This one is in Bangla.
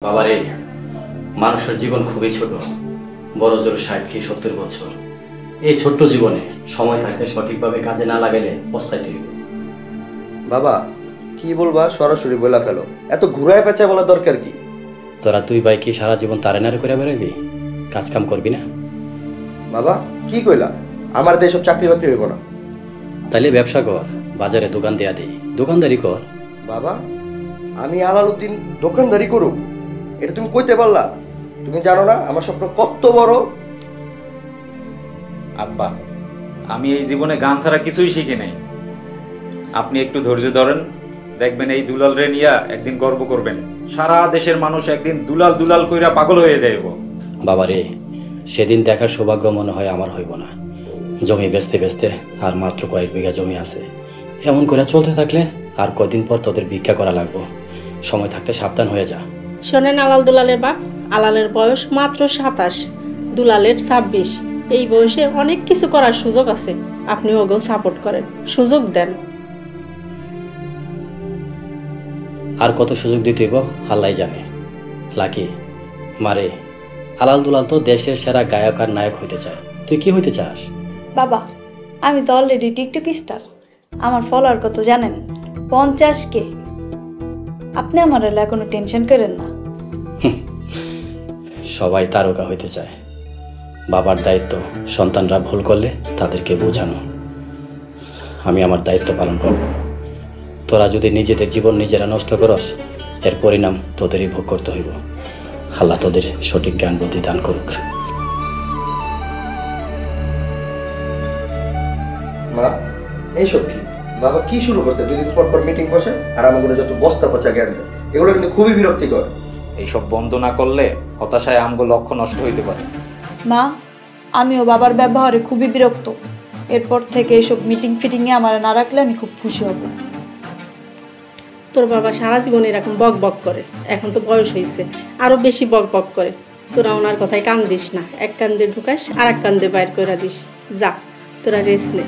বাবারে, মানুষের জীবন খুবই ছোট, বড় জোর 60 কি 70 বছর। এই ছোট্ট জীবনে সময় থাকতে সঠিকভাবে কাজে না লাগালে পস্তাইতে হইবে। বাবা কি বলবা সরাসরি বলে ফেলো, এত ঘুরায় পেঁচায় বলার দরকার কি? তোরা তুই ভাই কি সারা জীবন তারে নারে করে বেড়াবি? কাজ কাম করবি না? বাবা কি কইলা? আমার তো এসব চাকরি বাকরি হইব না। তাইলে ব্যবসা কর, বাজারে দোকান দেয়া দে, দোকানদারি কর। বাবা আমি আলালউদ্দিন দোকানদারি করুক, এটা তুমি কইতে পারলা? তুমি জানো না আমার স্বপ্ন কত বড়? আব্বা, আমি এই জীবনে গান ছাড়া কিছুই শিখি নাই। আপনি একটু ধৈর্য ধরেন, দেখবেন এই দুলাল রে নিয়া একদিন গর্ব করবেন। সারা দেশের মানুষ একদিন দুলাল দুলাল কইরা পাগল হয়ে যাইব। বাবারে, সেদিন দেখার সৌভাগ্য মনে হয় আমার হইব না। জমি বেচতে বেচতে আর মাত্র কয়েক বিঘা জমি আছে। এমন করে চলতে থাকলে আর কয়দিন পর তোদের ভিক্ষা করা লাগবো। সময় থাকতে সাবধান হয়ে যা। শোনেন আলাল দুলালের বাপ, আলালের বয়স মাত্র 27, দুলালের 26। এই বয়সে অনেক কিছু করার সুযোগ আছে। আপনি ওকেও সাপোর্ট করেন, সুযোগ দেন। আর কত সুযোগ দিতে হইব আল্লাহ জানে। লাকি মারে, আলাল দুলাল তো দেশের সেরা গায়ক আর নায়ক হইতে চায়। তুই কি হইতে চাস? বাবা আমি তো অলরেডি টিকটক স্টার। আমার ফলোয়ার কত জানেন? 50K। আপনি আমার এলা কোনো টেনশন করেন না। সবাই তারকা হইতে চায়। বাবার দায়িত্ব সন্তানরা ভুল করলে তাদেরকে বোঝানো। আমি আমার দায়িত্ব পালন করব। তোরা যদি নিজেদের জীবন নিজেরা নষ্ট করস, এর পরিণাম তোদেরই ভোগ করতে হইব। আল্লাহ তোদের সঠিক জ্ঞান বুদ্ধি দান করুক। মা এইসব কি? বাবা কি শুরু করছে? 2 দিন পর পর মিটিং বসে আর আমাগুলো যত বস্তা পচা জ্ঞান দেয়, এগুলো কিন্তু খুবই বিরক্তিকর। এইসব বন্ধ না করলে হতাশায় আমগো লক্ষ্য নষ্ট হইতে পারে। মা আমিও বাবার ব্যবহারে খুবই বিরক্ত। এরপর থেকে এইসব মিটিং ফিটিংয়ে আমার না রাখলে আমি খুব খুশি হব। তোর বাবা সারা জীবন এরকম বক বক করে, এখন তো বয়স হয়েছে, আরো বেশি বক বক করে। তোরা ওনার কথায় কান দিস না, এক কান দিয়ে ঢুকাস আর এক কান দিয়ে বাইর করে দিস। যা তোরা রেস্ট নে।